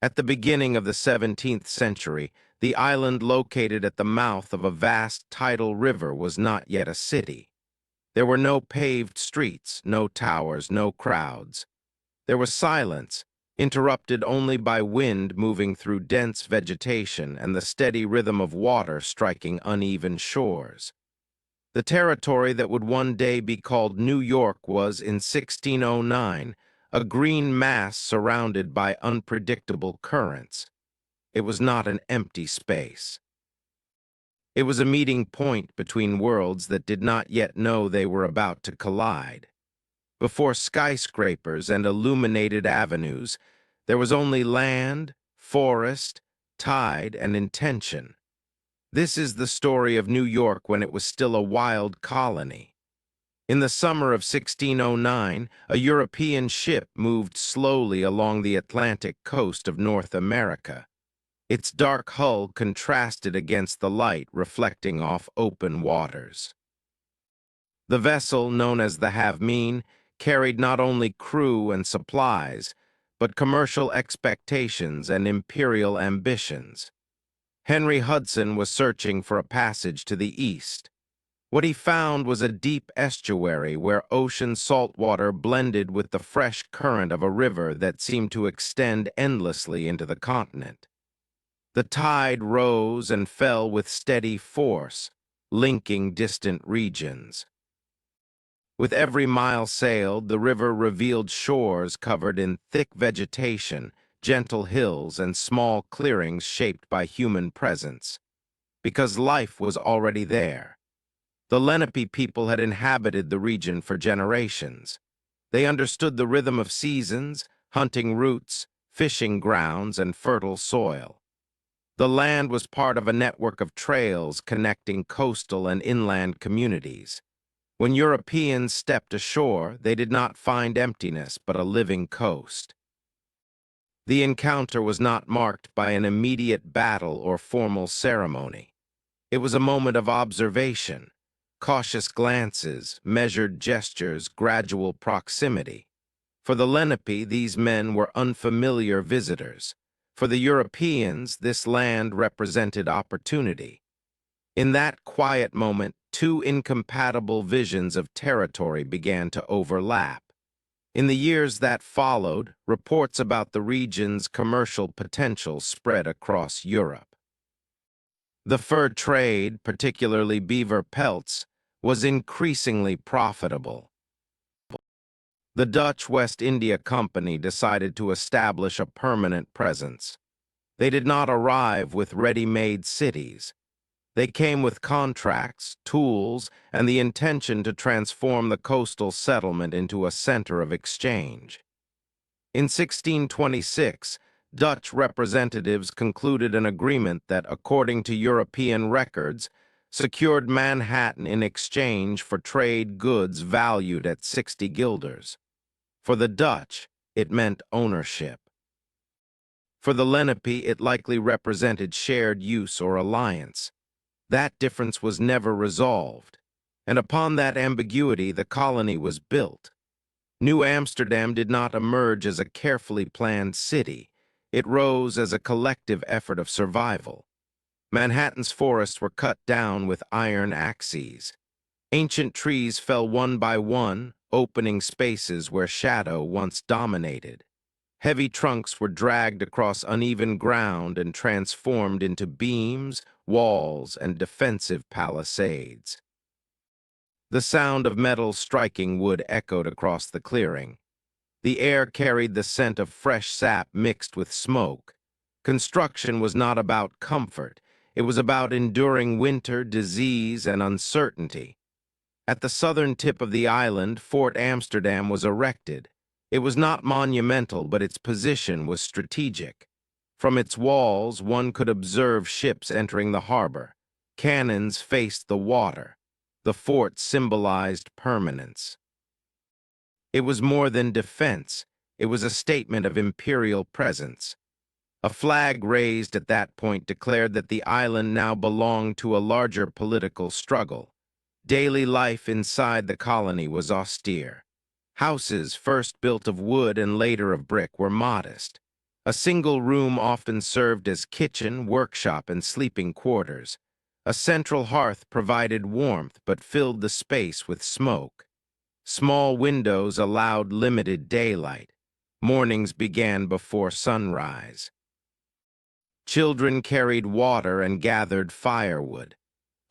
At the beginning of the 17th century, the island located at the mouth of a vast tidal river was not yet a city. There were no paved streets, no towers, no crowds. There was silence, interrupted only by wind moving through dense vegetation and the steady rhythm of water striking uneven shores. The territory that would one day be called New York was, in 1609, a green mass surrounded by unpredictable currents. It was not an empty space. It was a meeting point between worlds that did not yet know they were about to collide. Before skyscrapers and illuminated avenues, there was only land, forest, tide, and intention. This is the story of New York when it was still a wild colony. In the summer of 1609, a European ship moved slowly along the Atlantic coast of North America. Its dark hull contrasted against the light reflecting off open waters. The vessel, known as the Have-Mean, carried not only crew and supplies, but commercial expectations and imperial ambitions. Henry Hudson was searching for a passage to the east. What he found was a deep estuary where ocean salt water blended with the fresh current of a river that seemed to extend endlessly into the continent. The tide rose and fell with steady force, linking distant regions. With every mile sailed, the river revealed shores covered in thick vegetation, gentle hills, and small clearings shaped by human presence. Because life was already there. The Lenape people had inhabited the region for generations. They understood the rhythm of seasons, hunting routes, fishing grounds, and fertile soil. The land was part of a network of trails connecting coastal and inland communities. When Europeans stepped ashore, they did not find emptiness but a living coast. The encounter was not marked by an immediate battle or formal ceremony. It was a moment of observation, cautious glances, measured gestures, gradual proximity. For the Lenape, these men were unfamiliar visitors. For the Europeans, this land represented opportunity. In that quiet moment, two incompatible visions of territory began to overlap. In the years that followed, reports about the region's commercial potential spread across Europe. The fur trade, particularly beaver pelts, was increasingly profitable. The Dutch West India Company decided to establish a permanent presence. They did not arrive with ready-made cities. They came with contracts, tools, and the intention to transform the coastal settlement into a center of exchange. In 1626, Dutch representatives concluded an agreement that, according to European records, secured Manhattan in exchange for trade goods valued at 60 guilders. For the Dutch, it meant ownership. For the Lenape, it likely represented shared use or alliance. That difference was never resolved, and upon that ambiguity the colony was built. New Amsterdam did not emerge as a carefully planned city. It rose as a collective effort of survival. Manhattan's forests were cut down with iron axes. Ancient trees fell one by one, opening spaces where shadow once dominated. Heavy trunks were dragged across uneven ground and transformed into beams, walls, and defensive palisades. The sound of metal striking wood echoed across the clearing. The air carried the scent of fresh sap mixed with smoke. Construction was not about comfort. It was about enduring winter, disease, and uncertainty. At the southern tip of the island, Fort Amsterdam was erected. It was not monumental, but its position was strategic. From its walls, one could observe ships entering the harbor. Cannons faced the water. The fort symbolized permanence. It was more than defense. It was a statement of imperial presence. A flag raised at that point declared that the island now belonged to a larger political struggle. Daily life inside the colony was austere. Houses, first built of wood and later of brick, were modest. A single room often served as kitchen, workshop, and sleeping quarters. A central hearth provided warmth but filled the space with smoke. Small windows allowed limited daylight. Mornings began before sunrise. Children carried water and gathered firewood.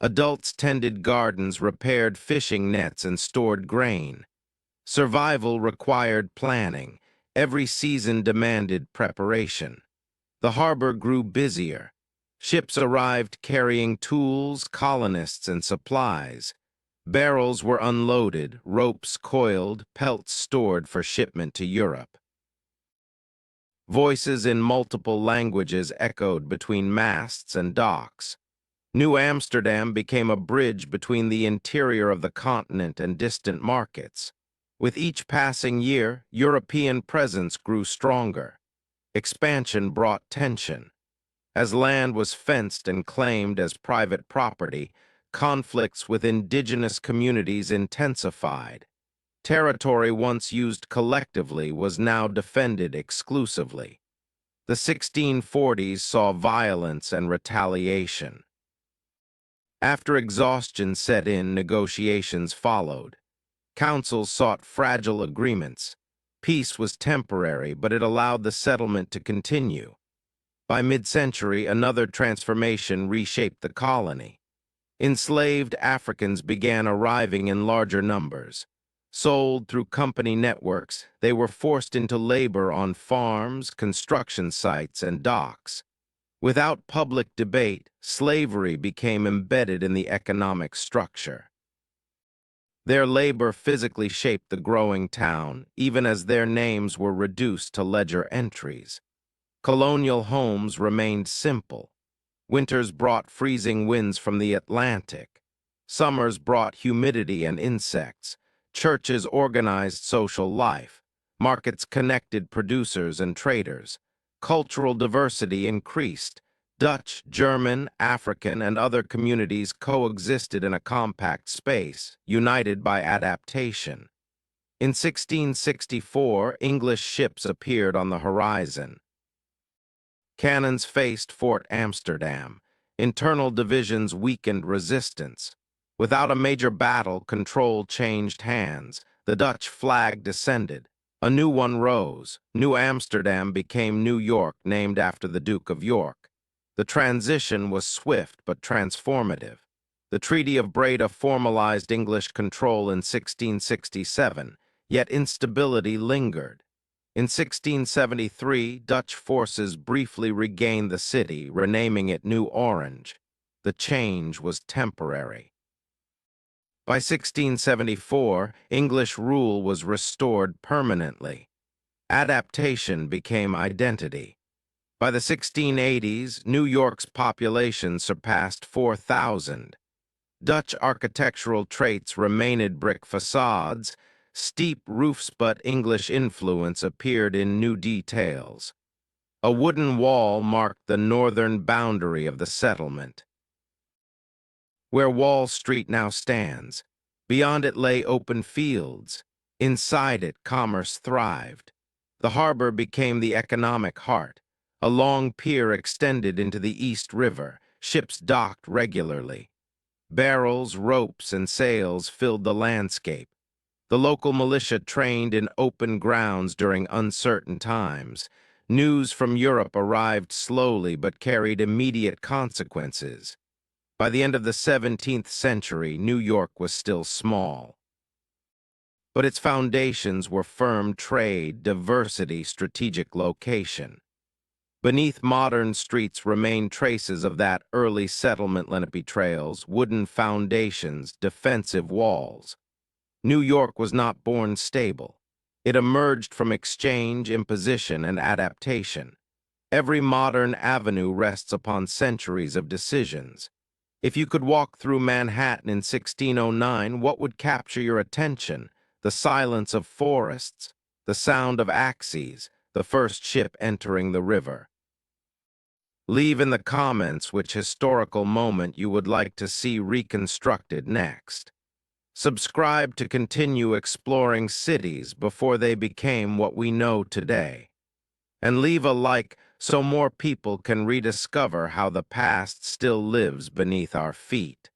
Adults tended gardens, repaired fishing nets, and stored grain. Survival required planning. Every season demanded preparation. The harbor grew busier. Ships arrived carrying tools, colonists, and supplies. Barrels were unloaded, ropes coiled, pelts stored for shipment to Europe. Voices in multiple languages echoed between masts and docks. New Amsterdam became a bridge between the interior of the continent and distant markets. With each passing year, European presence grew stronger. Expansion brought tension. As land was fenced and claimed as private property, conflicts with indigenous communities intensified. Territory once used collectively was now defended exclusively. The 1640s saw violence and retaliation. After exhaustion set in, negotiations followed. Councils sought fragile agreements. Peace was temporary, but it allowed the settlement to continue. By mid-century, another transformation reshaped the colony. Enslaved Africans began arriving in larger numbers. Sold through company networks, they were forced into labor on farms, construction sites, and docks. Without public debate, slavery became embedded in the economic structure. Their labor physically shaped the growing town, even as their names were reduced to ledger entries. Colonial homes remained simple. Winters brought freezing winds from the Atlantic. Summers brought humidity and insects. Churches organized social life. Markets connected producers and traders. Cultural diversity increased. Dutch, German, African, and other communities coexisted in a compact space, united by adaptation. In 1664, English ships appeared on the horizon. Cannons faced Fort Amsterdam. Internal divisions weakened resistance. Without a major battle, control changed hands. The Dutch flag descended. A new one rose. New Amsterdam became New York, named after the Duke of York. The transition was swift but transformative. The Treaty of Breda formalized English control in 1667, yet instability lingered. In 1673, Dutch forces briefly regained the city, renaming it New Orange. The change was temporary. By 1674, English rule was restored permanently. Adaptation became identity. By the 1680s, New York's population surpassed 4,000. Dutch architectural traits remained: brick facades, steep roofs, but English influence appeared in new details. A wooden wall marked the northern boundary of the settlement. Where Wall Street now stands, beyond it lay open fields. Inside it, commerce thrived. The harbor became the economic heart. A long pier extended into the East River. Ships docked regularly. Barrels, ropes, and sails filled the landscape. The local militia trained in open grounds during uncertain times. News from Europe arrived slowly but carried immediate consequences. By the end of the 17th century, New York was still small. But its foundations were firm: trade, diversity, strategic location. Beneath modern streets remain traces of that early settlement: Lenape trails, wooden foundations, defensive walls. New York was not born stable. It emerged from exchange, imposition, and adaptation. Every modern avenue rests upon centuries of decisions. If you could walk through Manhattan in 1609, what would capture your attention? The silence of forests, the sound of axes, the first ship entering the river. Leave in the comments which historical moment you would like to see reconstructed next. Subscribe to continue exploring cities before they became what we know today. and leave a like so more people can rediscover how the past still lives beneath our feet.